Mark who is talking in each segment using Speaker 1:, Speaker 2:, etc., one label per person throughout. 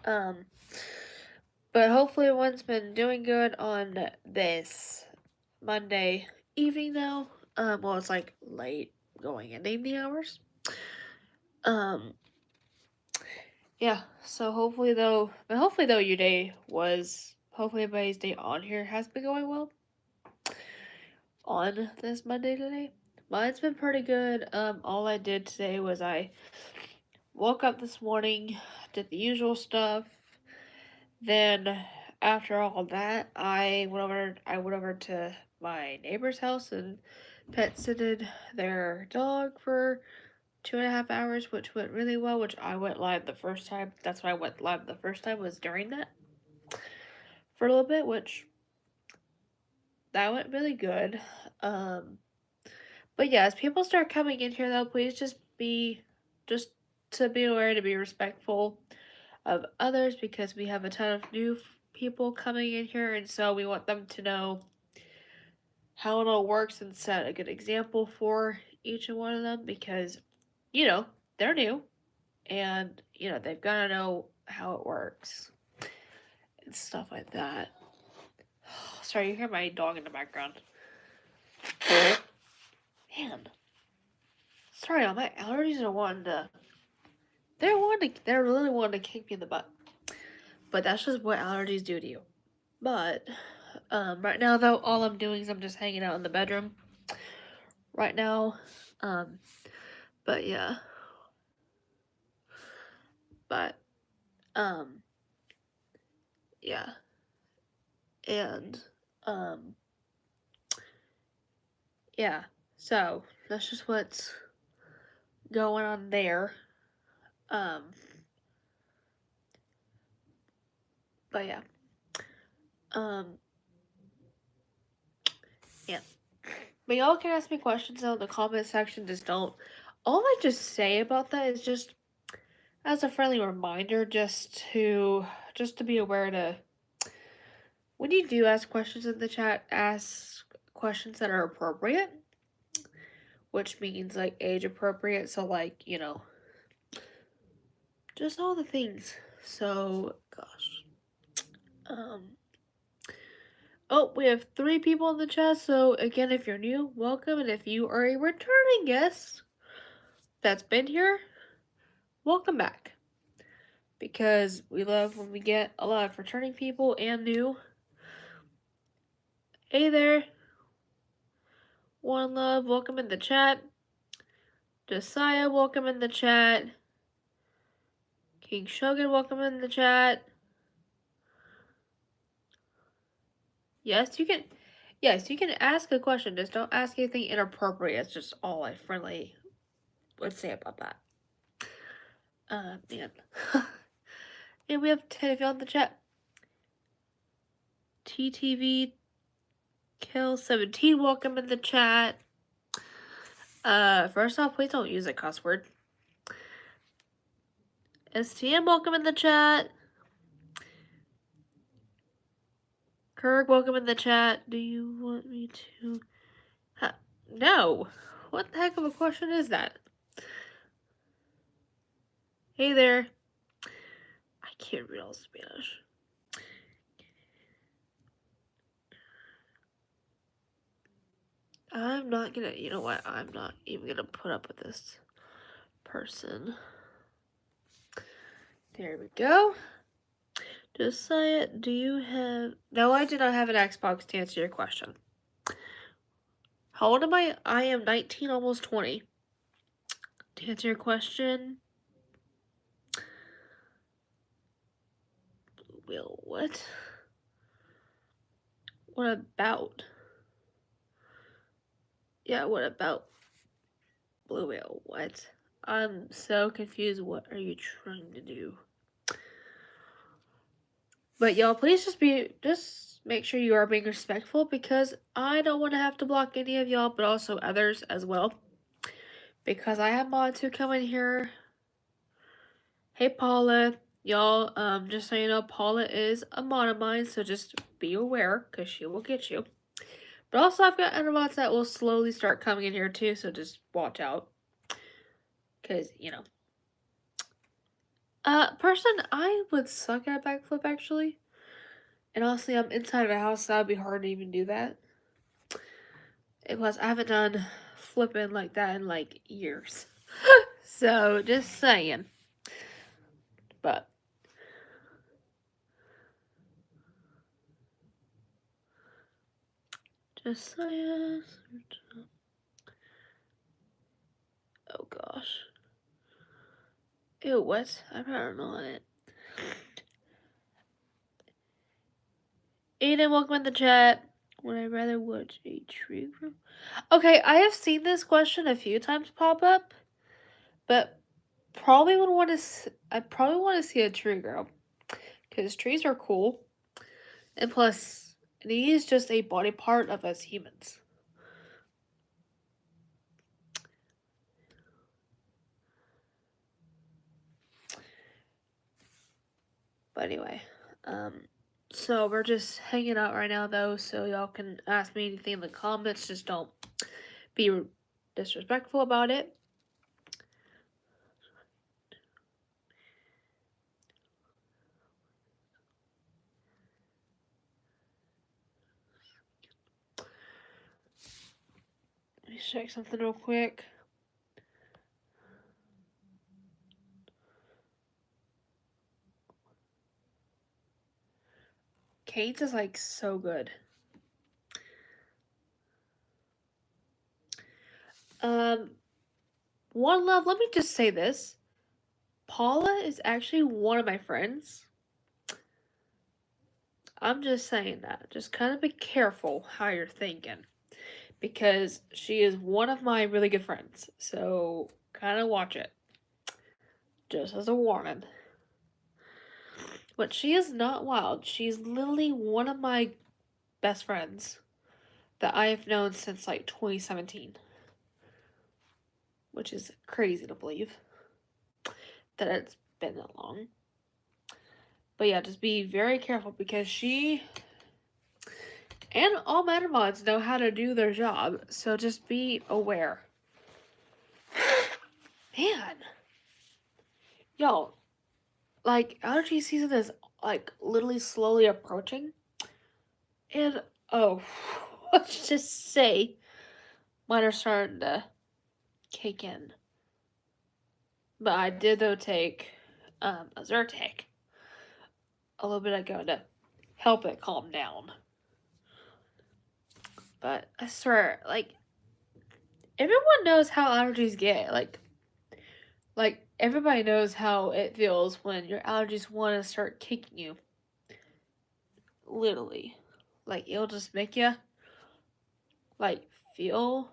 Speaker 1: Um, but hopefully everyone's been doing good on this Monday evening now. Well, it's like late going into evening hours. Um, yeah. So hopefully though your day was, hopefully everybody's day on here has been going well on this Monday today. Mine's been pretty good. All I did today was I woke up this morning, did the usual stuff. Then after all that, I went over to my neighbor's house and pet sitted their dog for 2.5 hours, which went really well. Which I went live the first time. That's when I went live the first time, was during that for a little bit, which that went really good. Um, but yeah, as people start coming in here though, please just to be aware, to be respectful of others, because we have a ton of new people coming in here, and so we want them to know how it all works and set a good example for each and one of them, because you know they're new, and they've got to know how it works and stuff like that. Sorry, you hear my dog in the background. Man, sorry, all my allergies are wanting to. They're really wanting to kick me in the butt. But that's just what allergies do to you. But right now though, all I'm doing is I'm just hanging out in the bedroom right now. Um, but yeah, but um, yeah, and um, yeah. So that's just what's going on there. Um, but yeah, um, yeah. But y'all can ask me questions though in the comment section. Just don't. All I just say about that is just as a friendly reminder, just to be aware to, when you do ask questions in the chat, ask questions that are appropriate, which means like age appropriate. So like just all the things. So gosh, um, oh, we have 3 people in the chat. So again, if you're new, welcome, and if you are a returning guest that's been here, welcome back. Because we love when we get a lot of returning people and new. Hey there, One Love, welcome in the chat. Josiah, welcome in the chat. King Shogun, welcome in the chat. Yes, you can. Yes, you can ask a question. Just don't ask anything inappropriate. It's just all I friendly would say about that. Man. And we have 10 of y'all in the chat. TTV Kill 17, welcome in the chat. First off, please don't use a cuss word. STM, welcome in the chat. Kirk, welcome in the chat. Do you want me to? No. What the heck of a question is that? Hey there. I can't read all Spanish. I'm not gonna, you know what? I'm not even gonna put up with this person. There we go. Josiah, do you have... No, I do not have an Xbox, to answer your question. How old am I? I am 19, almost 20. To answer your question... Will, what? What about? Yeah, what about Blue Whale? What? I'm so confused. What are you trying to do? But y'all, please just make sure you are being respectful, because I don't want to have to block any of y'all, but also others as well. Because I have mods who come in here. Hey Paula, y'all, just so you know, Paula is a mod of mine, so just be aware, because she will get you. But also, I've got other mods that will slowly start coming in here too, so just watch out. Because, Person, I would suck at a backflip actually. And honestly, I'm inside of a house, so that'd be hard to even do that. And plus, I haven't done flipping like that in like years. So, just saying. But, just saying. Oh gosh. Ew, what? I'm not on it. Aiden, welcome in the chat. Would I rather watch a tree grow? Okay, I have seen this question a few times pop up, but probably would want to. I probably want to see a tree grow because trees are cool, and plus, it is just a body part of us humans. But anyway, so we're just hanging out right now though, so y'all can ask me anything in the comments. Just don't be disrespectful about it. Let me check something real quick. Cane's is like so good. One love, let me just say this. Paula is actually one of my friends. I'm just saying that. Just kind of be careful how you're thinking. Because she is one of my really good friends. So kind of watch it. Just as a warning. But she is not wild. She's literally one of my best friends that I have known since like 2017. Which is crazy to believe that it's been that long. But yeah, just be very careful because she and all Matter mods know how to do their job, so just be aware. Man. Yo, like, allergy season is, like, literally slowly approaching. And, oh, let's just say, mine are starting to kick in. But I did, though, take a Zyrtec a little bit ago to help it calm down. But I swear, like, everyone knows how allergies get. Like everybody knows how it feels when your allergies want to start kicking you. Literally. Like it'll just make you like feel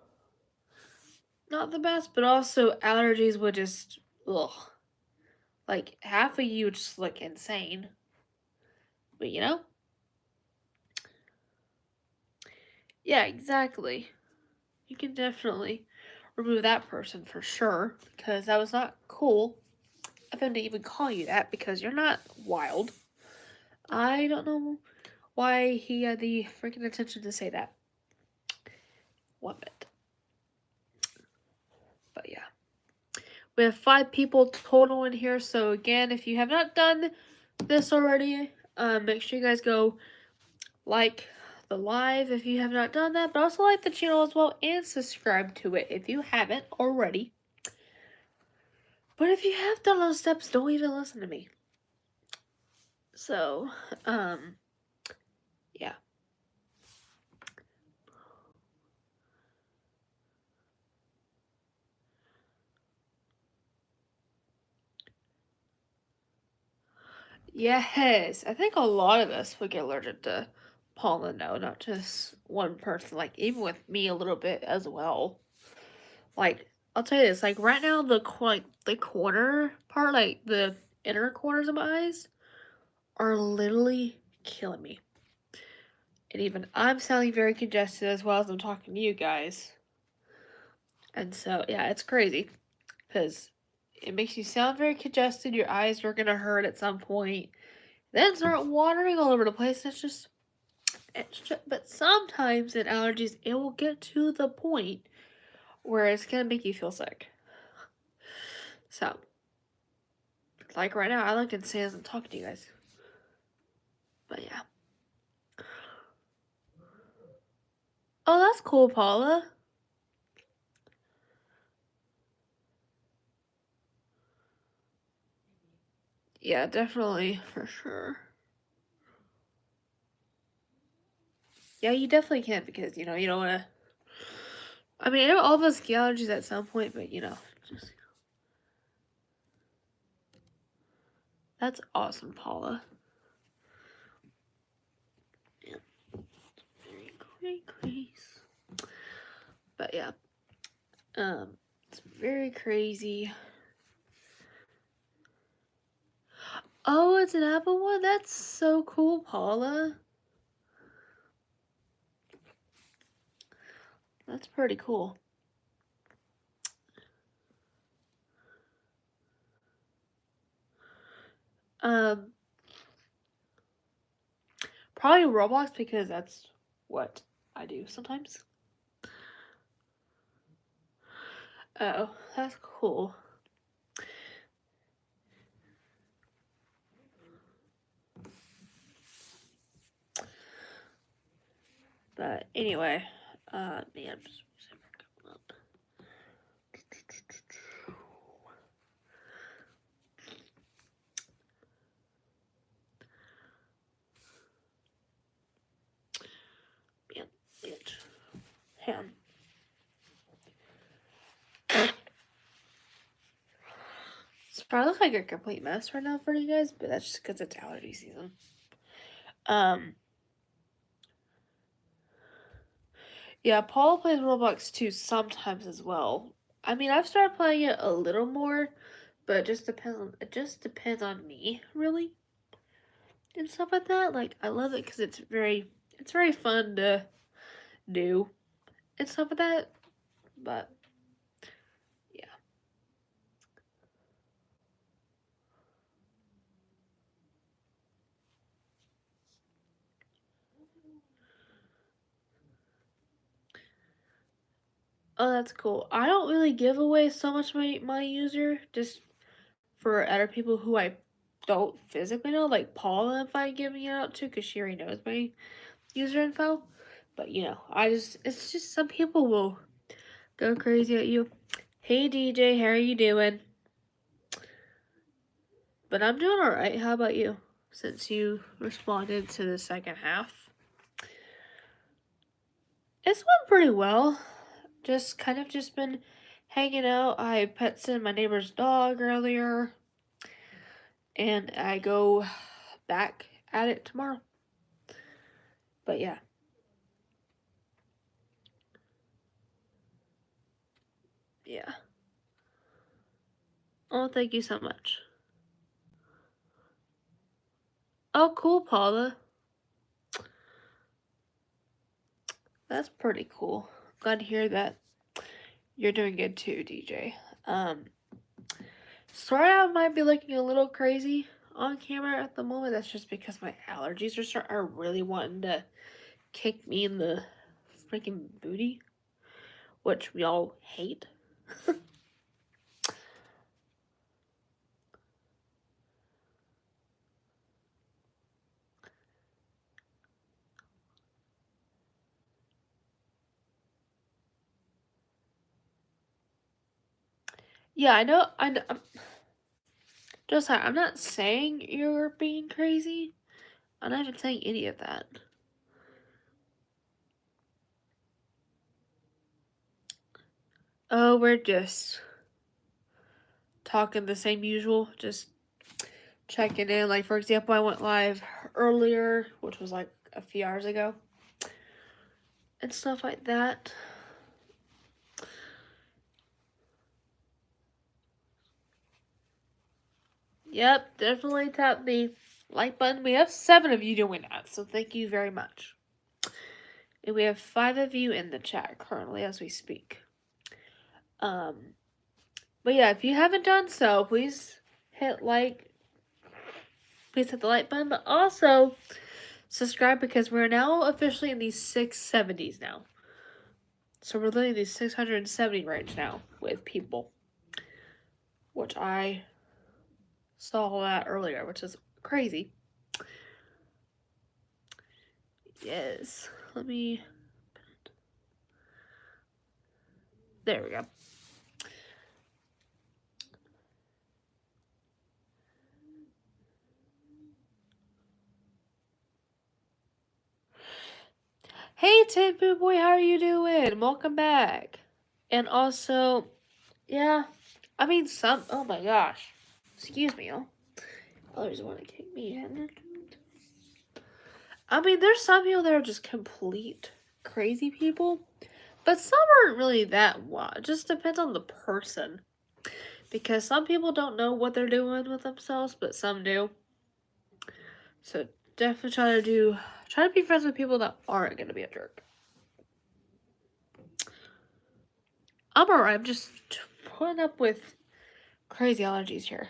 Speaker 1: not the best, but also allergies would just ugh. Like half of you would just look insane. But you know? Yeah, exactly. You can definitely remove that person for sure. Because that was not cool of him to even call you that because you're not wild. I don't know why he had the freaking attention to say that. One bit. But yeah. We have 5 people total in here. So again, if you have not done this already, make sure you guys go like the live if you have not done that, but also like the channel as well and subscribe to it if you haven't already. But if you have done those steps, don't even listen to me. So, yeah. Yes, I think a lot of us would get allergic to pollen, though, not just one person. Like even with me, a little bit as well. Like I'll tell you this, like right now, the corner part, like the inner corners of my eyes, are literally killing me. And even I'm sounding very congested as well as I'm talking to you guys. And so yeah, it's crazy because it makes you sound very congested. Your eyes are gonna hurt at some point. Then start watering all over the place. But sometimes in allergies, it will get to the point where it's gonna make you feel sick. So, Like right now, I look insane as I'm talking to you guys. But yeah. Oh, that's cool, Paula. Yeah, definitely, for sure. Yeah, you definitely can because, you don't want to. I mean, I know all of us get allergies at some point, but, just. That's awesome, Paula. Yeah. Very great, Grace. But yeah. It's very crazy. Oh, it's an Apple one? That's so cool, Paula. That's pretty cool. Probably Roblox because that's what I do sometimes. Oh, that's cool. But anyway, man, Ham. It's probably like a complete mess right now for you guys, but that's just because it's allergy season. Yeah, Paul plays Roblox too sometimes as well. I mean, I've started playing it a little more, but it just depends on me, really. And stuff like that. Like I love it cuz it's very fun to do and stuff like that. But yeah. Oh, that's cool. I don't really give away so much my user just for other people who I don't physically know, like Paula if I give it out to because she already knows my user info. But it's just some people will go crazy at you. Hey DJ, how are you doing? But I'm doing alright. How about you? Since you responded to the second half. It's went pretty well. Just been hanging out. I pet sit my neighbor's dog earlier. And I go back at it tomorrow. But yeah. Yeah. Oh, thank you so much. Oh, cool, Paula. That's pretty cool. Glad to hear that you're doing good too, DJ. Sorry I might be looking a little crazy on camera at the moment. That's just because my allergies are really wanting to kick me in the freaking booty, which we all hate. Yeah, I know. Just I'm not saying you're being crazy. I'm not even saying any of that. Oh, we're just talking the same usual, just checking in. Like, for example, I went live earlier, which was like a few hours ago, and stuff like that. Yep, definitely tap the like button. We have 7 of you doing that, so thank you very much. And we have 5 of you in the chat currently as we speak. But yeah, if you haven't done so, please hit like, please hit the like button, but also subscribe because we're now officially in these 670s now. So we're literally in these 670 range now with people, which I saw that earlier, which is crazy. Yes. Let me. There we go. Hey, Tin Poo Boy, how are you doing? Welcome back. And also, yeah, I mean, oh my gosh. Excuse me, y'all. Others want to kick me in. I mean, there's some people that are just complete crazy people, but some aren't really that wild. It just depends on the person. Because some people don't know what they're doing with themselves, but some do. So definitely try to be friends with people that aren't gonna be a jerk. I'm alright. I'm just putting up with crazy allergies here.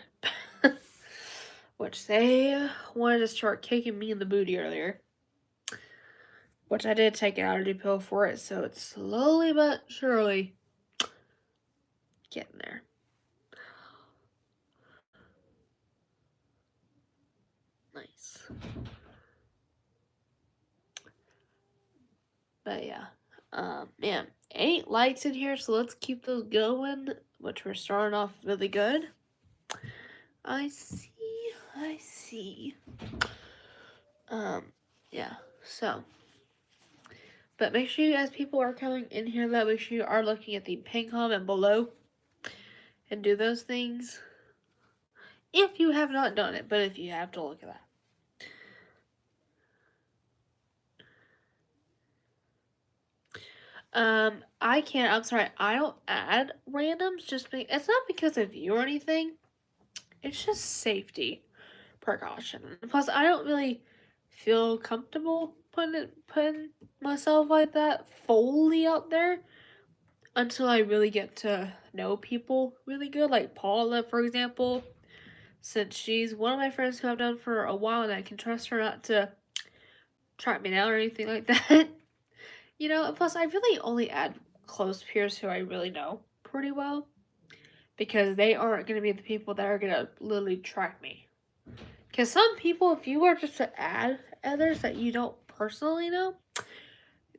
Speaker 1: Which they wanted to start kicking me in the booty earlier. Which I did take an allergy pill for it, so it's slowly but surely getting there. Nice. But yeah. Man, 8 lights in here, so let's keep those going. Which we're starting off really good. I see. Yeah, so. But make sure you, as people are coming in here, that make sure you are looking at the pin comment below and do those things. If you have not done it, but if you have to look at that. I'm sorry, I don't add randoms it's not because of you or anything. It's just safety precaution. Plus, I don't really feel comfortable putting myself like that fully out there until I really get to know people really good, like Paula, for example. Since she's one of my friends who I've known for a while and I can trust her not to track me down or anything like that. And plus I really only add close peers who I really know pretty well. Because they aren't going to be the people that are going to literally track me. Because some people, if you were just to add others that you don't personally know,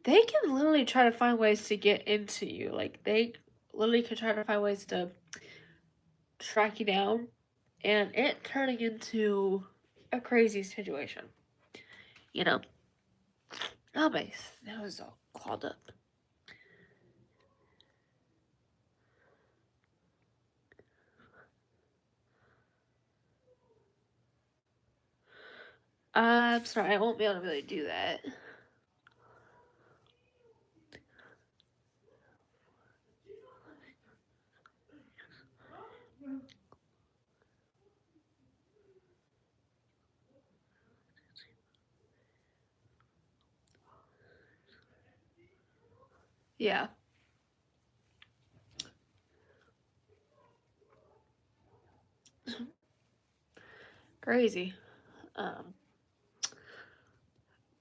Speaker 1: they can literally try to find ways to get into you. Like, they literally could try to find ways to track you down, and it turning into a crazy situation. You know? Oh, my nose is all clogged up. I'm sorry, I won't be able to really do that. Yeah. Crazy.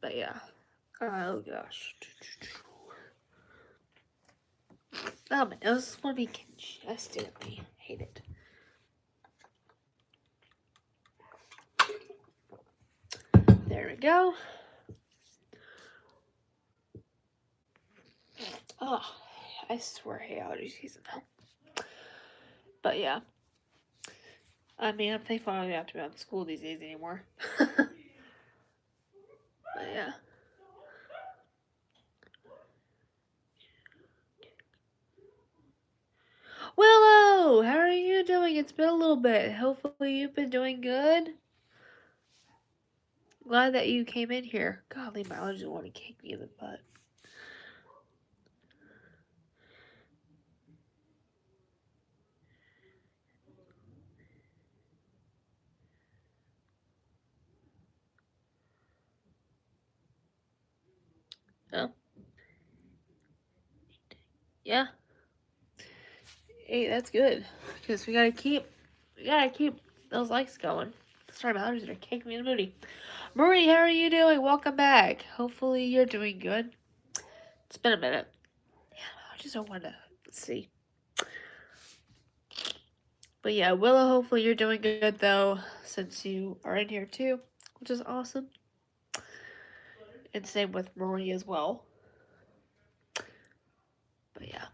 Speaker 1: But yeah. Oh gosh. Oh, my nose want to be congested. I hate it. There we go. Oh, I swear I hate allergy season now. But yeah. I mean, I'm thankful I don't have to be on school these days anymore. But yeah. Willow, how are you doing? It's been a little bit. Hopefully you've been doing good. Glad that you came in here. Golly, my allergies want to kick me in the butt. Oh. Yeah. Hey, that's good. Because we gotta keep those likes going. Sorry, my allergies are kicking me in the booty. Marie, how are you doing? Welcome back. Hopefully you're doing good. It's been a minute. Yeah, I just don't want to see. But yeah, Willow, hopefully you're doing good though, since you are in here too, which is awesome. And same with Marie as well. But yeah.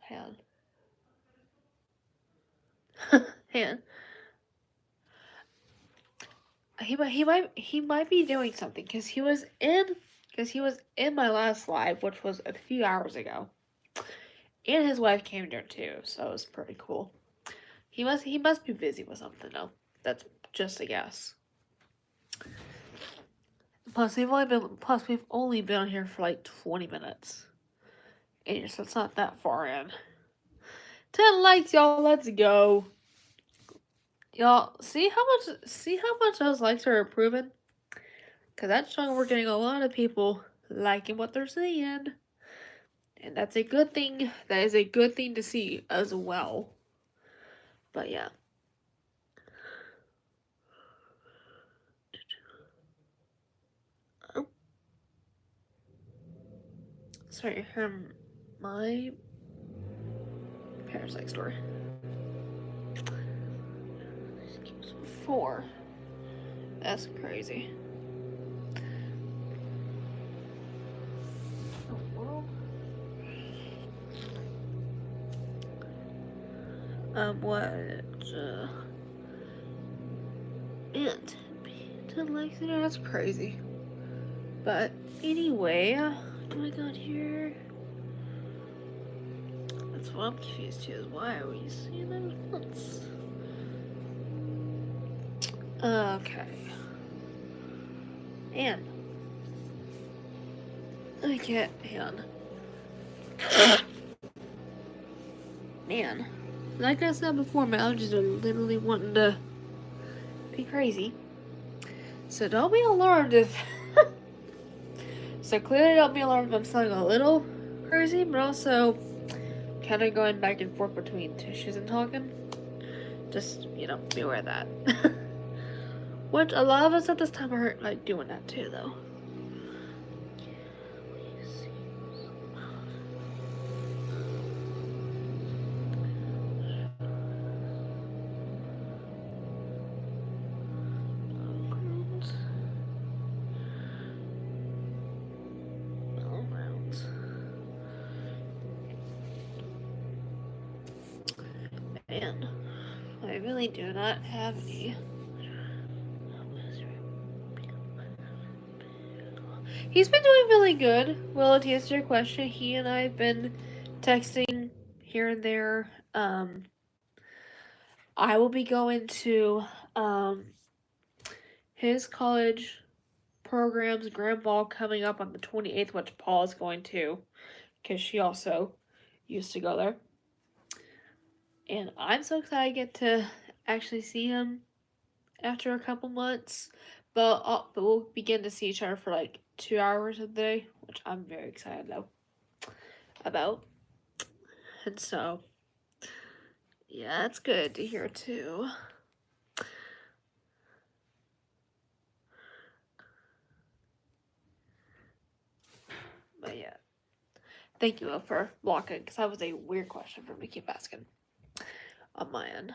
Speaker 1: Han. Han. He might be doing something because he was in my last live, which was a few hours ago, and his wife came there too, so it was pretty cool. He must be busy with something though. That's just a guess. Plus we've only been on here for like 20 minutes, and so it's not that far in. 10 likes, y'all. Let's go. Y'all see how much those likes are improving? Cause that's showing we're getting a lot of people liking what they're seeing. And that's a good thing. That is a good thing to see as well. But yeah. Oh. Sorry, my parasite story. 4. That's crazy. What? And 10 likes in there? That's crazy. But anyway, what do I got here? That's what I'm confused too, is why are we seeing those months? Okay. And I can't, man. Man. Like I said before, my allergies are literally wanting to be crazy. So don't be alarmed if... So clearly don't be alarmed if I'm sounding a little crazy, but also kind of going back and forth between tissues and talking. Just, be aware of that. Which a lot of us at this time are like doing that too, though. Man, I really do not have any. He's been doing really good. Well, to answer your question, he and I have been texting here and there. I will be going to his college program's grand ball coming up on the 28th, which Paul is going to, because she also used to go there. And I'm so excited I get to actually see him after a couple months. But we'll begin to see each other for like 2 hours a day, which I'm very excited about. And so, yeah, that's good to hear too. But yeah, thank you for blocking, because that was a weird question for me to keep asking on my end.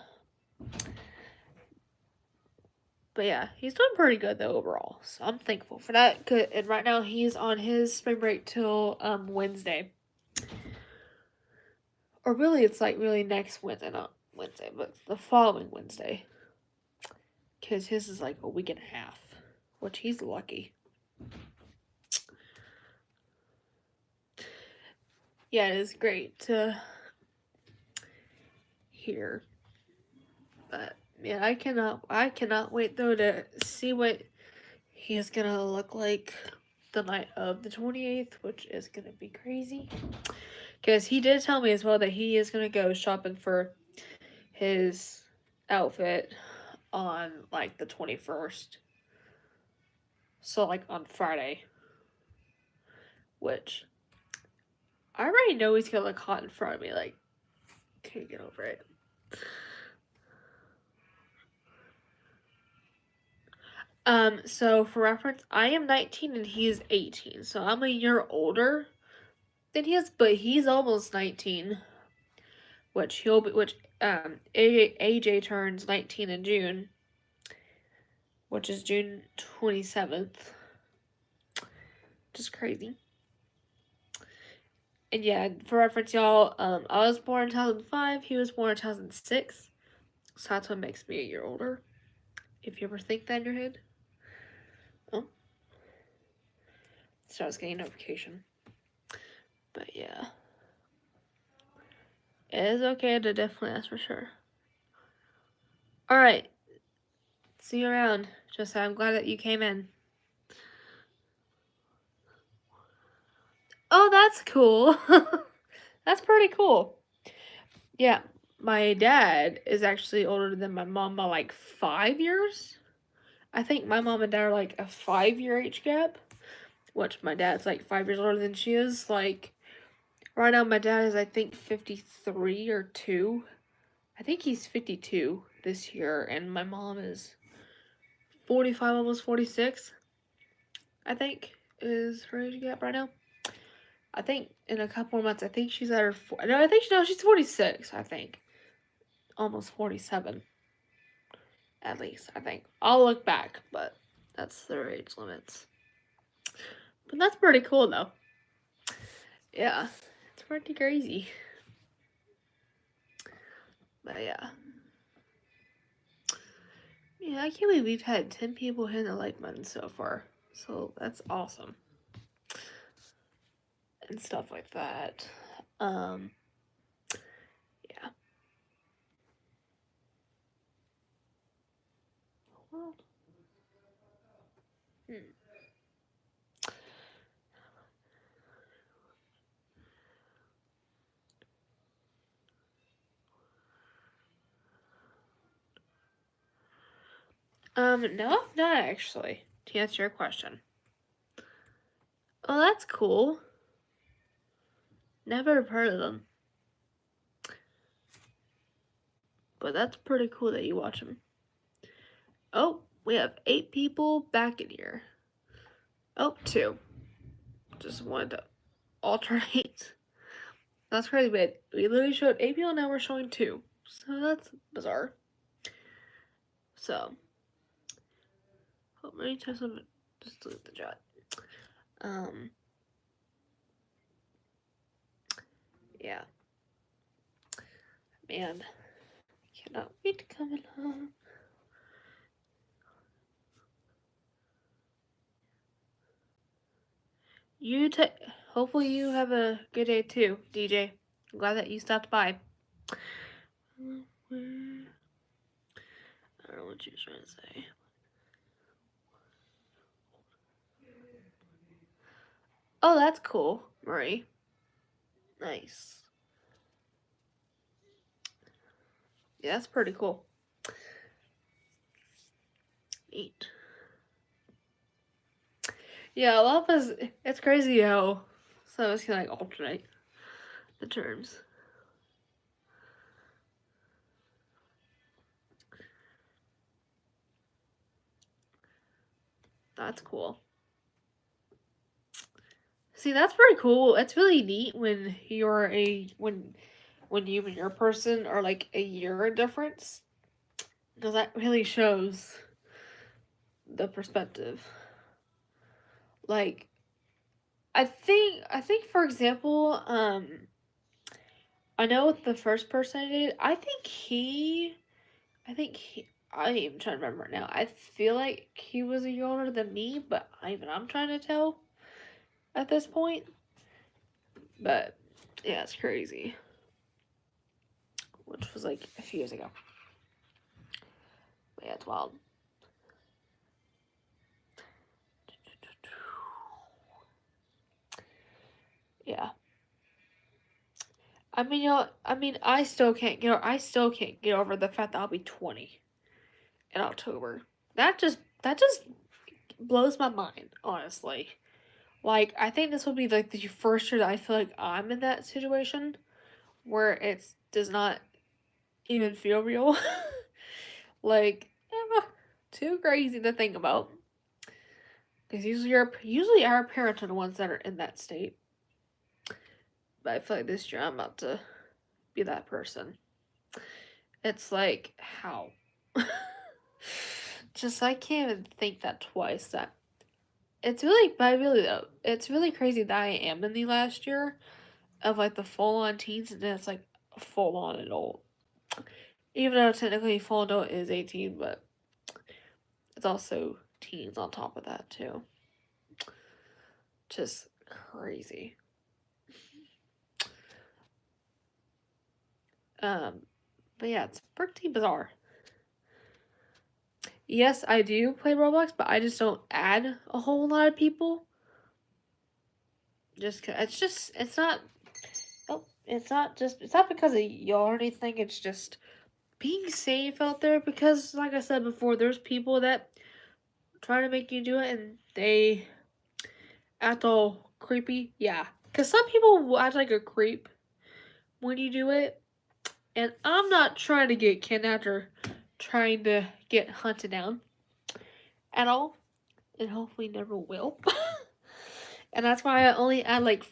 Speaker 1: But yeah, he's doing pretty good though overall, so I'm thankful for that. And right now he's on his spring break till Wednesday, or really it's like really next Wednesday, not Wednesday, but the following Wednesday, because his is like a week and a half, which he's lucky. Yeah, it is great to hear, but yeah, I cannot wait though to see what he is gonna look like the night of the 28th, which is gonna be crazy. Because he did tell me as well that he is gonna go shopping for his outfit on like the 21st. So like on Friday. Which I already know he's gonna look hot in front of me. Like Can't get over it. So for reference, I am 19 and he is 18. So I'm a year older than he is, but he's almost 19. Which AJ turns 19 in June, which is June 27th. Just crazy. And yeah, for reference, y'all, I was born in 2005, he was born in 2006, so that's what makes me a year older. If you ever think that in your head. Oh. So I was getting a notification. But yeah. It is okay to definitely ask for sure. Alright. See you around. Just I'm glad that you came in. Oh, that's cool. That's pretty cool. Yeah, my dad is actually older than my mom by like 5 years. I think my mom and dad are like a 5-year age gap, which my dad's like 5 years older than she is. Like, right now my dad is, I think, 53 or 2. I think he's 52 this year, and my mom is 45, almost 46, I think, is her age gap right now. I think in a couple of months, I think she's at her, she's 46, I think. Almost 47. At least, I think. I'll look back, but that's their age limits. But that's pretty cool, though. Yeah, it's pretty crazy. But yeah. Yeah, I can't believe we've had 10 people hit the like button so far. So that's awesome. And stuff like that. Yeah. Well. No, I've not actually, to answer your question. Oh, that's cool. Never heard of them. But that's pretty cool that you watch them. Oh, we have 8 people back in here. Oh, 2. Just wanted to alternate. That's crazy, but we literally showed 8 people, now we're showing 2. So that's bizarre. So, let me test some. Just delete the chat. Yeah. Man, I cannot wait to come home. Hopefully you have a good day too, DJ. I'm glad that you stopped by. I don't know what she was trying to say. Oh, that's cool, Marie. Nice. Yeah, that's pretty cool. Neat. Yeah, a lot of us, it's crazy how some of us can like alternate the terms. That's cool. See, that's pretty cool. It's really neat when when you and your person are like a year difference, because that really shows the perspective. Like, I think for example, I know with the first person I dated, I am even trying to remember now. I feel like he was a year older than me, but I'm trying to tell at this point. But yeah, it's crazy. Which was like a few years ago. But yeah, it's wild. Yeah. I mean, I still can't get over the fact that I'll be 20 in October. That just blows my mind, honestly. Like, I think this will be like the first year that I feel like I'm in that situation where it's does not even feel real. Like, too crazy to think about. Because usually our parents are the ones that are in that state. But I feel like this year I'm about to be that person. It's like, how? Just, I can't even think that twice. That it's really, but really though, it's really crazy that I am in the last year of like the full on teens, and then it's like full on adult. Even though technically full adult is 18, but it's also teens on top of that too. Just crazy. But yeah, it's pretty bizarre. Yes, I do play Roblox, but I just don't add a whole lot of people. It's not. Oh, it's not because of y'all or anything. It's just being safe out there because, like I said before, there's people that try to make you do it and they act all creepy. Yeah, because some people will act like a creep when you do it, and I'm not trying to get kidnapped or trying to get hunted down at all, and hopefully never will. And that's why I only add like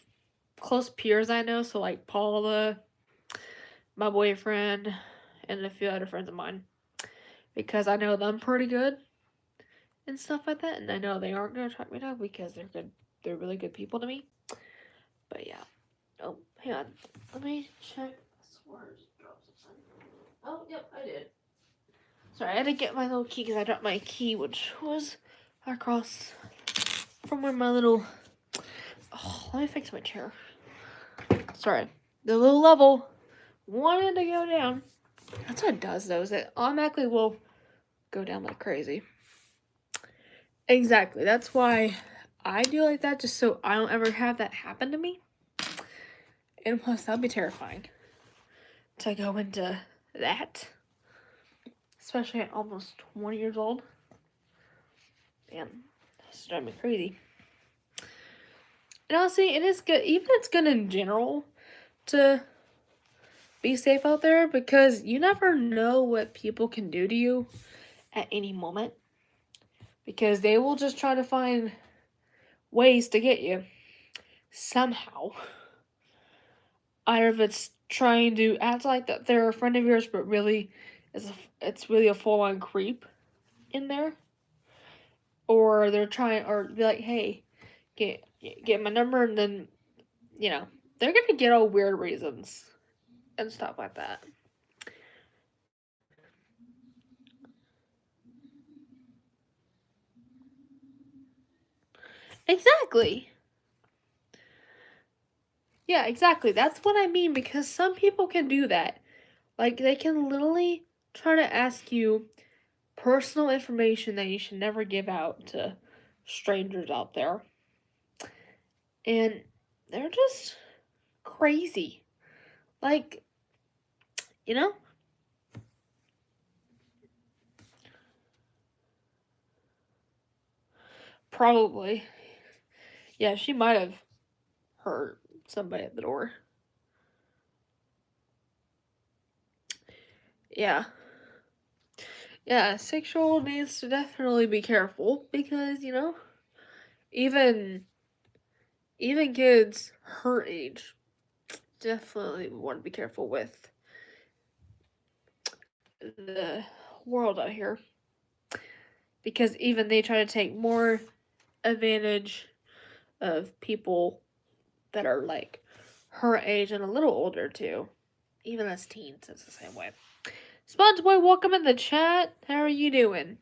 Speaker 1: close peers I know, so like Paula, my boyfriend, and a few other friends of mine, because I know them pretty good and stuff like that, and I know they aren't gonna track me down because they're good. They're really good people to me. But yeah. Oh, hang on. Let me check. Oh, yep, I did. Sorry, I had to get my little key because I dropped my key, which was across from where my little. Oh, let me fix my chair. Sorry, the little level wanted to go down. That's what it does, though, is it automatically will go down like crazy. Exactly. That's why I do like that, just so I don't ever have that happen to me. And plus, that'd be terrifying to go into that, especially at almost 20 years old. Man, that's driving me crazy. And honestly, it is good. Even it's good in general to be safe out there because you never know what people can do to you at any moment. Because they will just try to find ways to get you somehow. Either if it's trying to act like that they're a friend of yours, but really it's really a full on creep in there, or they're trying or be like, hey, get my number, and then they're gonna get all weird reasons and stuff like that. Exactly. Yeah, exactly. That's what I mean because some people can do that. Like they can literally try to ask you personal information that you should never give out to strangers out there. And they're just crazy. Like, you know? Probably. Yeah, she might have hurt somebody at the door. Yeah. Yeah, 6-year-old needs to definitely be careful because, even even kids her age definitely want to be careful with the world out here. Because even they try to take more advantage of people that are like her age and a little older too. Even as teens, it's the same way. SpongeBoy, welcome in the chat. How are you doing?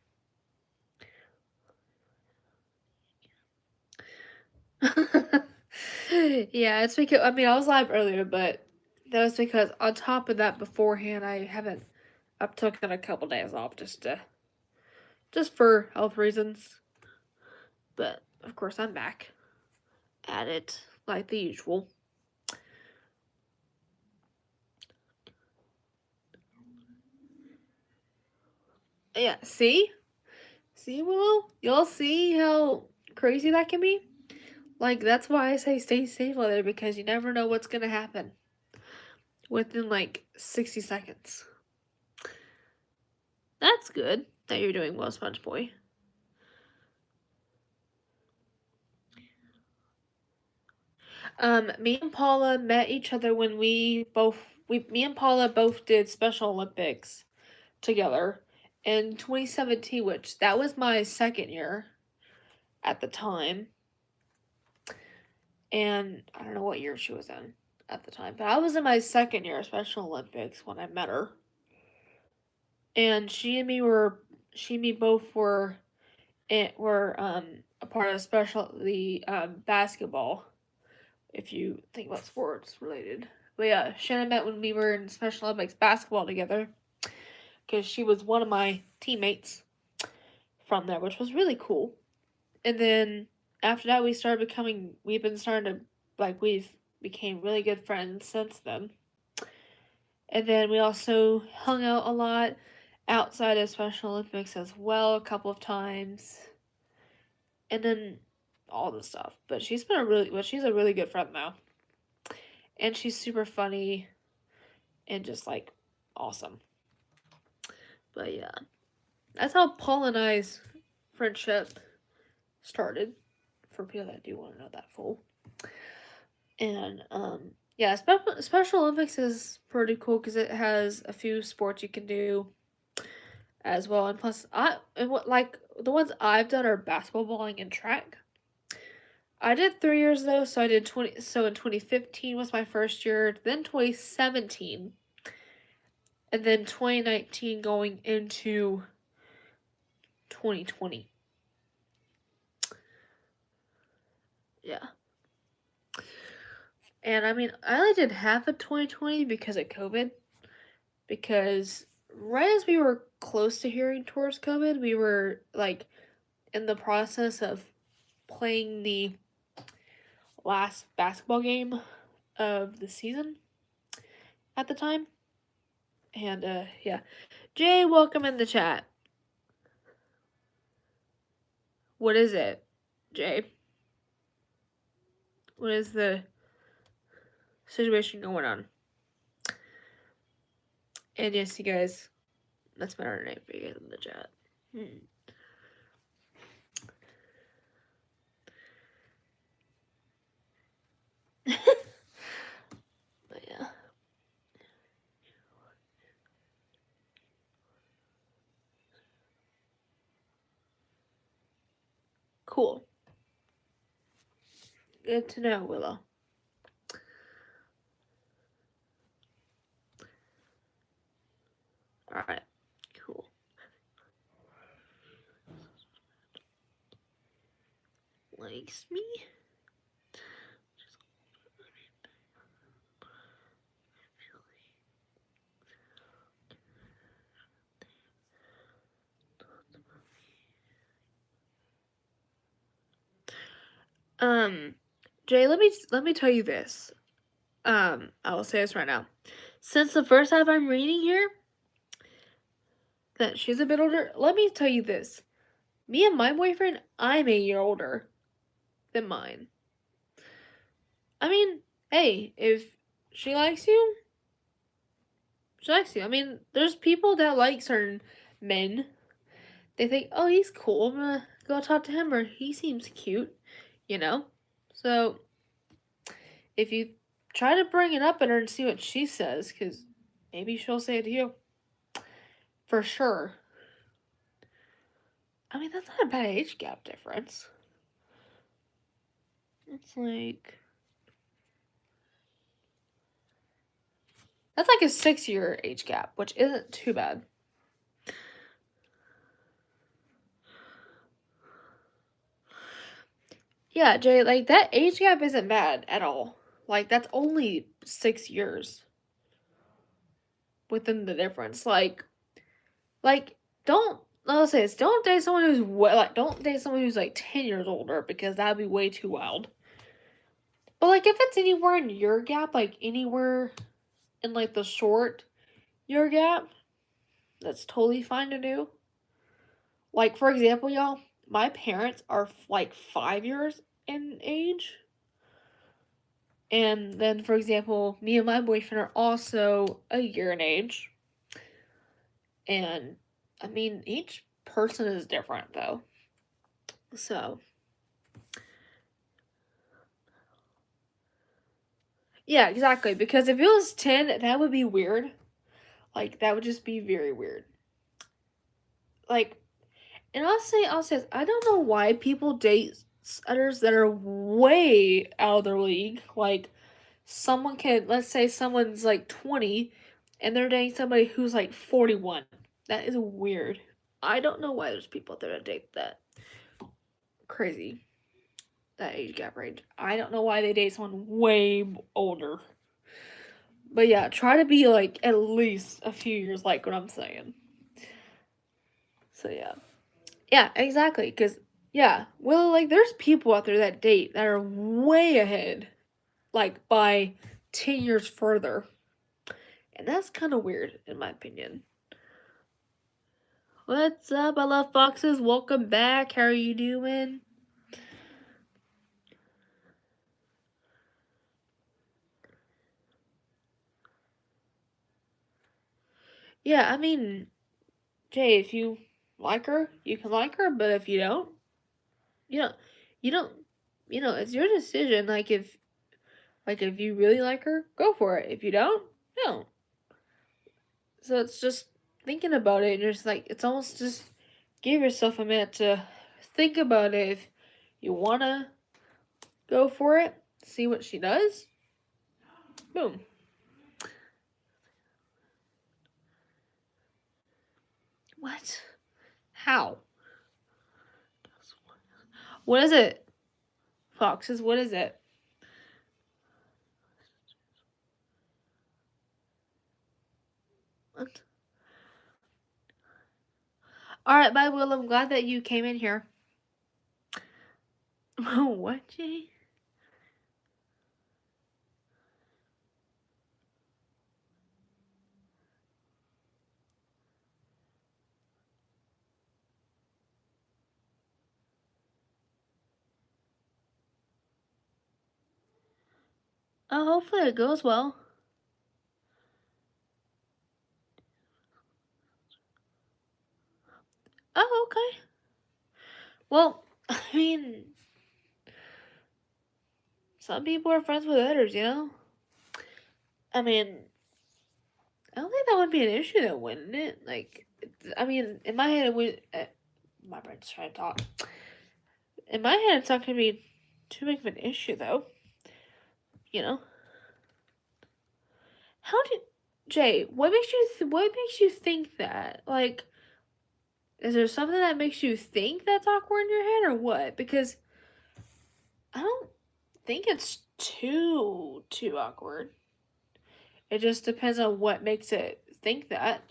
Speaker 1: Yeah, it's because I was live earlier, but that was because on top of that beforehand I've taken a couple days off just for health reasons. But of course I'm back at it like the usual. Yeah, see? See, Willow? Y'all see how crazy that can be? Like, that's why I say stay safe out there because you never know what's gonna happen within like 60 seconds. That's good that you're doing well, Sponge Boy. Me and Paula met each other when me and Paula both did Special Olympics together in 2017, which that was my second year at the time. And I don't know what year she was in at the time, but I was in my second year of Special Olympics when I met her. And she and me both were a part of basketball, if you think about sports related. But yeah, Shannon met when we were in Special Olympics basketball together, because she was one of my teammates from there, which was really cool. And then after that, we've became really good friends since then. And then we also hung out a lot outside of Special Olympics as well, a couple of times. And then all the stuff. But she's a really good friend now. And she's super funny and just like awesome. But yeah. That's how Paul and I's friendship started, for people that do want to know that full. And yeah, Special Olympics is pretty cool because it has a few sports you can do as well. And plus, the ones I've done are basketball, bowling, and track. I did 3 years though, so I did 20. So in 2015 was my first year, then 2017, and then 2019 going into 2020. Yeah. And I mean, I only did half of 2020 because of COVID. Because right as we were close to hearing towards COVID, we were like in the process of playing the last basketball game of the season at the time. And yeah. Jay, welcome in the chat. What is it, Jay? What is the situation going on? And yes, you guys, that's my name for you guys in the chat. But yeah. Cool. Good to know, Willow. Alright, cool. Likes me? Jay, let me tell you this. I will say this right now. Since the first time I'm reading here, that she's a bit older, let me tell you this. Me and my boyfriend, I'm a year older than mine. I mean, hey, if she likes you, she likes you. I mean, there's people that like certain men. They think, oh, he's cool. I'm gonna go talk to him, or he seems cute, you know? So, if you try to bring it up at her and see what she says, because maybe she'll say it to you. For sure. I mean, that's not a bad age gap difference. It's like... That's like a 6-year age gap, which isn't too bad. Yeah, Jay, like, that age gap isn't bad at all. Like, that's only 6 years within the difference. I'll say this, don't date someone who's like 10 years older, because that'd be way too wild. But like, if it's anywhere in your gap, like anywhere in like the short year gap, that's totally fine to do. Like, for example, y'all, my parents are like 5 years in age. And then, for example, me and my boyfriend are also a year in age. And, I mean, each person is different, though. So, yeah, exactly. Because if it was 10, that would be weird. Like, that would just be very weird. Like, and I'll say, I don't know why people date others that are way out of their league. Like, someone can, let's say someone's like 20 and they're dating somebody who's like 41. That is weird. I don't know why there's people out there that date that crazy, that age gap range. I don't know why they date someone way older. But yeah, try to be like at least a few years like what I'm saying. So yeah. Yeah, exactly. Because, yeah, well, like, there's people out there that date that are way ahead, like, by 10 years further. And that's kind of weird, in my opinion. What's up? I love foxes. Welcome back. How are you doing? Yeah, I mean, Jay, if you like her, you can like her, but if you don't, you don't, you don't, it's your decision. Like, if you really like her, go for it. If you don't. So it's just thinking about it, and just like, it's almost just give yourself a minute to think about it. If you wanna go for it, see what she does. Boom. What? How? What is it? Foxes, what is it? What? Alright, bye, Will. I'm glad that you came in here. What, Jay? Oh, hopefully it goes well. Oh, okay. Well, I mean, some people are friends with others, you know? I mean, I don't think that would be an issue though, wouldn't it? Like, I mean, in my head, it would. My brain's trying to talk. In my head, it's not going to be too big of an issue though. You know? How did Jay? What makes you think that? Like, is there something that makes you think that's awkward in your head, or what? Because I don't think it's too awkward. It just depends on what makes it think that.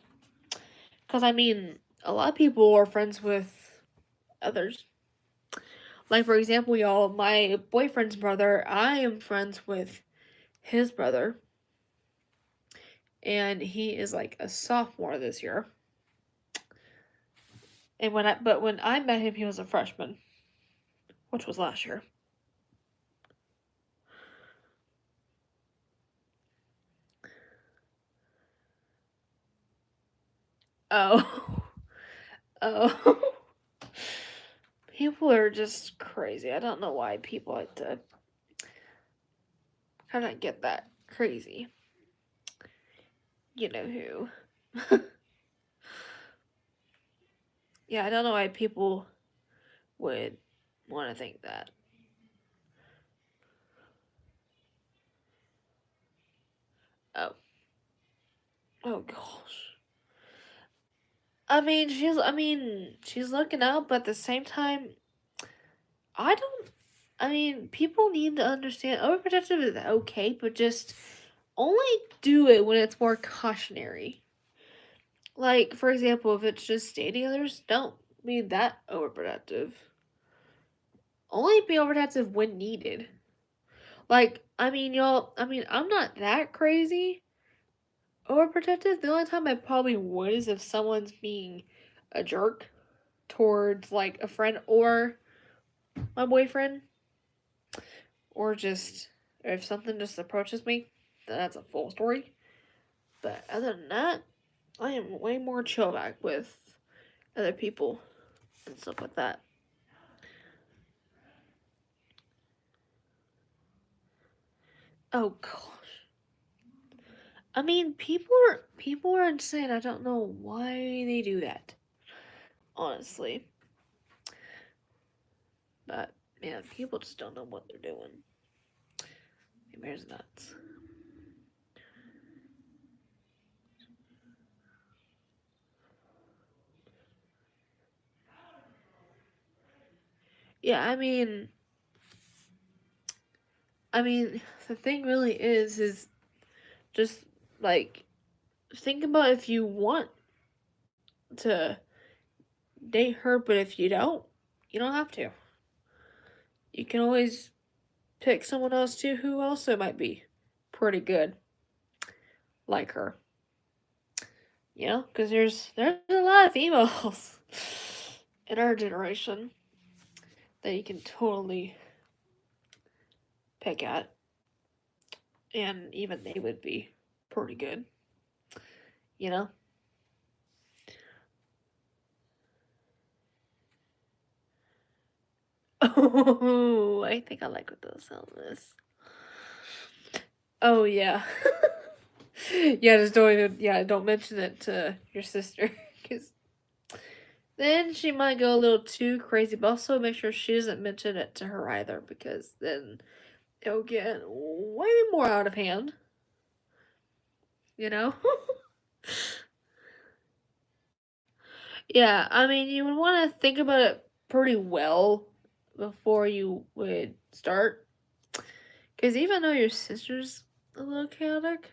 Speaker 1: Because I mean, a lot of people are friends with others. Like, for example, y'all, my boyfriend's brother, I am friends with his brother, and he is like a sophomore this year. And when I met him, he was a freshman, which was last year. Oh, oh, people are just crazy. I don't know why people like to kind of get that crazy. You know who? Yeah, I don't know why people would want to think that. Oh, oh gosh. She's looking out, but at the same time, I don't. I mean, people need to understand overprotective is okay, but just only do it when it's more cautionary. Like, for example, if it's just dating others, don't be that overprotective. Only be overprotective when needed. Like, I'm not that crazy overprotective. The only time I probably would is if someone's being a jerk towards, like, a friend or my boyfriend, or just or if something just approaches me, then that's a full story. But other than that, I am way more chill back with other people and stuff like that. Oh gosh. I mean, people are insane. I don't know why they do that. Honestly. But man, people just don't know what they're doing. It nuts. Yeah, I mean, the thing really is just like think about if you want to date her, but if you don't have to. You can always pick someone else too who also might be pretty good like her. You know, because there's a lot of females in our generation that you can totally pick at, and even they would be pretty good. You know. Oh, I think I like what those sound is. Oh yeah. Yeah, just don't even don't mention it to your sister because then she might go a little too crazy. But also make sure she doesn't mention it to her either because then it'll get way more out of hand. You know? Yeah, I mean, you would want to think about it pretty well before you would start. Because even though your sister's a little chaotic,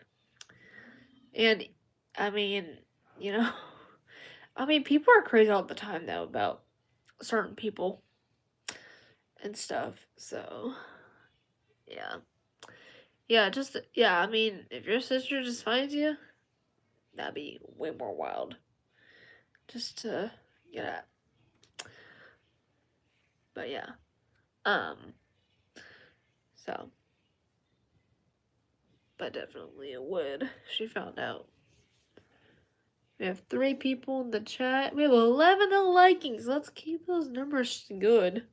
Speaker 1: and I mean, you know, I mean, people are crazy all the time though about certain people and stuff. So, yeah. I mean, if your sister just finds you, that'd be way more wild. Just to get at. But yeah. Um, so, but definitely it would. She found out. We have 3 people in the chat. We have 11 likings. Let's keep those numbers good.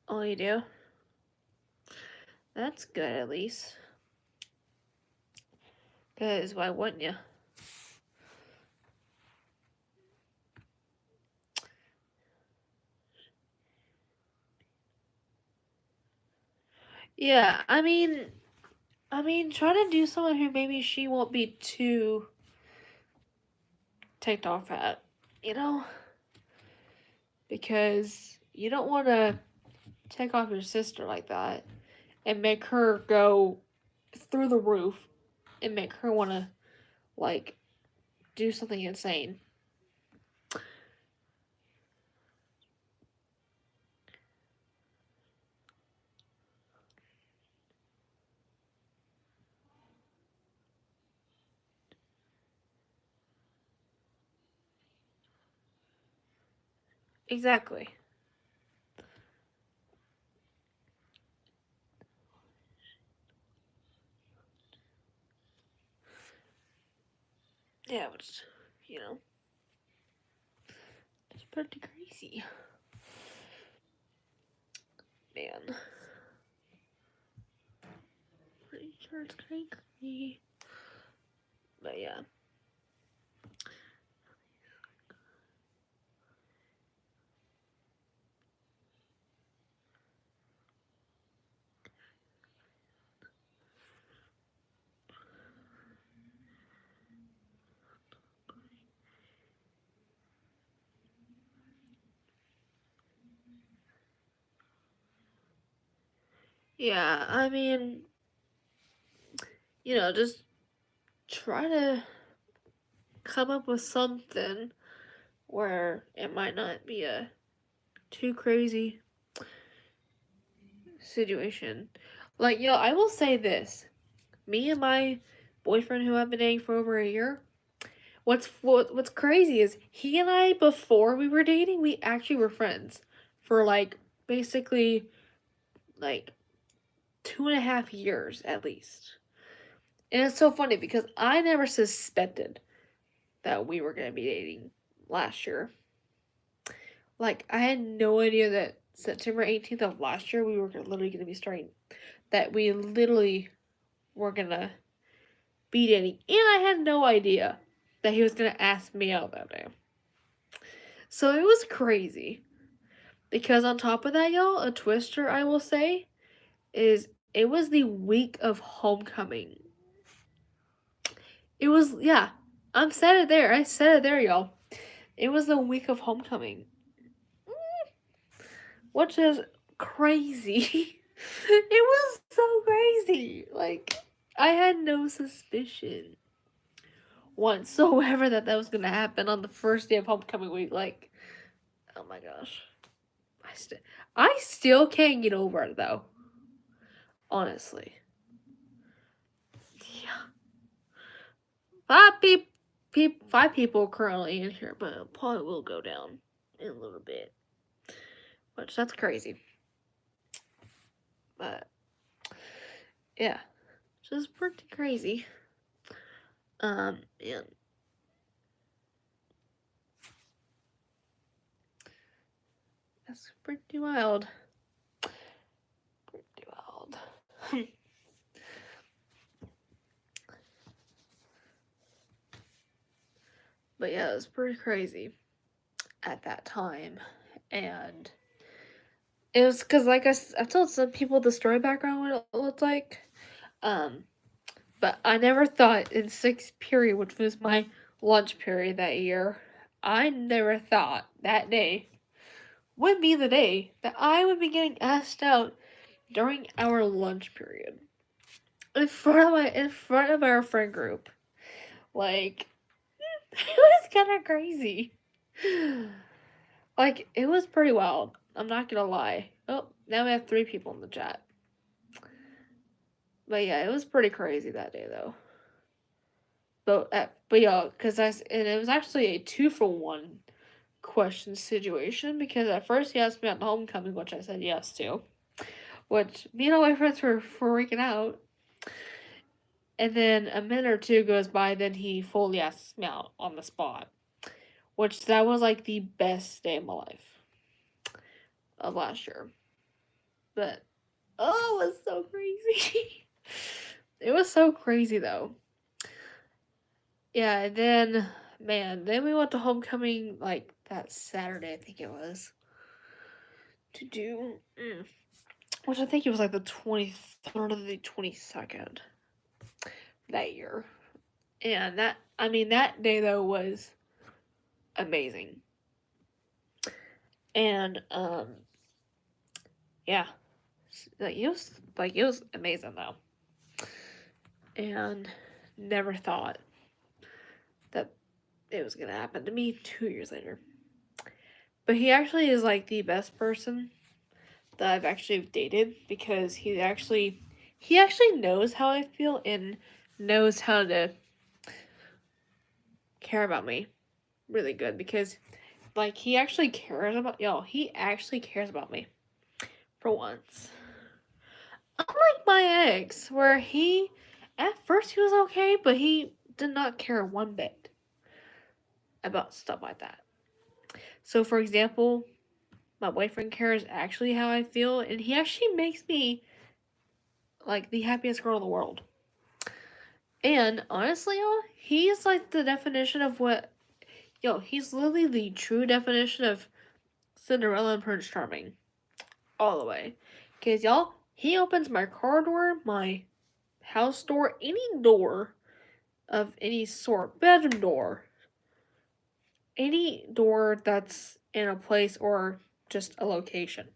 Speaker 1: Oh, you do? That's good at least. Because why wouldn't you? Yeah, I mean, try to do someone who maybe she won't be too ticked off at, you know? Because you don't want to take off your sister like that and make her go through the roof and make her want to, like, do something insane. Exactly. Yeah, but, you know, it's pretty crazy. Man. Pretty sure it's crazy. But yeah. Yeah, I mean, just try to come up with something where it might not be a too crazy situation. Like, I will say this. Me and my boyfriend who I've been dating for over a year, what's crazy is he and I, before we were dating, we actually were friends for like basically like 2.5 years at least. And it's so funny because I never suspected that we were gonna be dating last year. Like I had no idea that September 18th of last year we were literally gonna be starting. That we literally were gonna be dating, and I had no idea that he was gonna ask me out that day. So it was crazy. Because on top of that, y'all, a twister I will say is it was the week of homecoming. It was, yeah, I said it there. I said it there, y'all. It was the week of homecoming, which is crazy. It was so crazy. Like, I had no suspicion whatsoever that was gonna happen on the first day of homecoming week. Like, oh my gosh, I still can't get over it though. Honestly, yeah. Five people currently in here, but it probably will go down in a little bit. Which that's crazy. But yeah, just pretty crazy. And that's pretty wild. Pretty wild. But yeah, it was pretty crazy at that time. And it was because, like I told some people the story background, what it looked like. But I never thought in sixth period, which was my lunch period that year, I never thought that day would be the day that I would be getting asked out during our lunch period in front of our friend group. Like it was kind of crazy. Like it was pretty wild. I'm not gonna lie. Oh, now we have 3 people in the chat. But yeah, it was pretty crazy that day though. But yeah, and it was actually a 2-for-1 question situation because at first he asked me at homecoming, which I said yes to, which me and all my friends were freaking out. And then a minute or two goes by, then he fully asks me out on the spot, which that was like the best day of my life of last year. But oh, it was so crazy. It was so crazy though. Yeah, and then we went to homecoming like that Saturday, I think it was, to do, which I think it was like the 23rd or the 22nd that year. And that day though was amazing. And yeah, it was amazing though. And never thought that it was gonna happen to me 2 years later. But he actually is like the best person that I've actually dated because he actually knows how I feel and knows how to care about me really good because like he actually cares about me for once. Unlike my ex, where at first he was okay, but he did not care one bit about stuff like that. So, for example, my boyfriend cares actually how I feel, and he actually makes me like the happiest girl in the world. And honestly, y'all, he's like the definition of he's literally the true definition of Cinderella and Prince Charming. All the way. Because, y'all, he opens my car door, my house door, any door of any sort, bedroom door, any door that's in a place or just a location.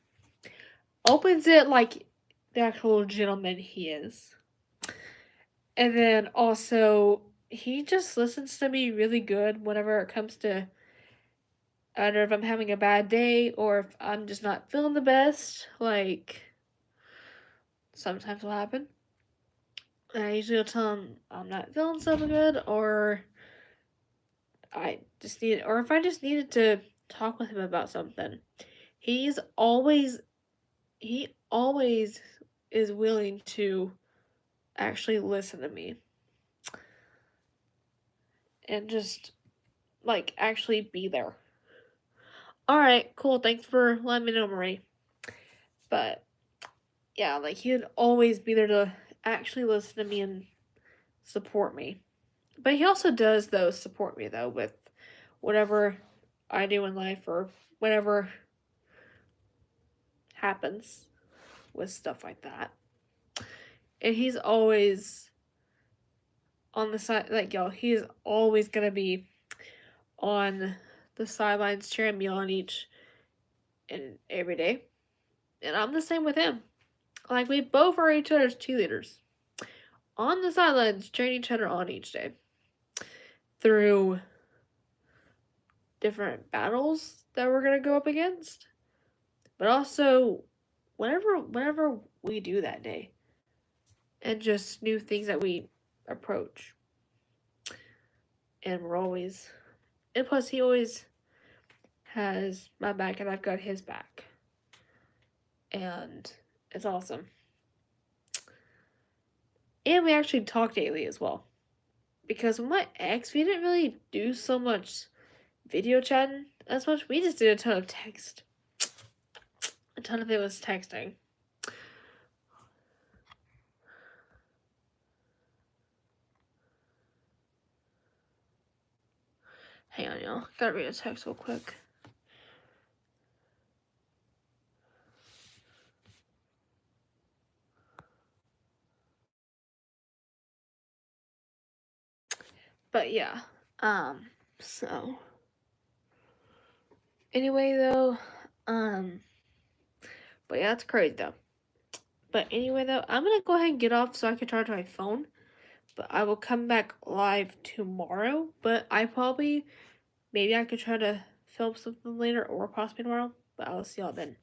Speaker 1: Opens it like the actual gentleman he is. And then also, he just listens to me really good whenever it comes to either if I'm having a bad day or if I'm just not feeling the best. Like, sometimes will happen. I usually will tell him I'm not feeling so good or I just needed, or if I just needed to talk with him about something, he's always, he always is willing to actually listen to me and just like actually be there. All right, cool. Thanks for letting me know, Marie. But yeah, like he'd always be there to actually listen to me and support me. But he also does though support me though with whatever I do in life or whatever happens with stuff like that. And he's always on the side, like y'all, he's always gonna be on the sidelines cheering me on each and every day. And I'm the same with him. Like we both are each other's cheerleaders. On the sidelines cheering each other on each day. Through different battles that we're gonna go up against. But also whatever we do that day. And just new things that we approach. And we're always, and plus he always has my back and I've got his back. And it's awesome. And we actually talk daily as well. Because with my ex, we didn't really do so much video chatting as much. We just did a ton of text. A ton of it was texting. Hang on, y'all. Gotta read a text real quick. But yeah, so anyway though, but yeah, that's crazy though. But anyway though, I'm gonna go ahead and get off so I can charge my phone. But I will come back live tomorrow. But maybe I could try to film something later or possibly tomorrow. But I'll see y'all then.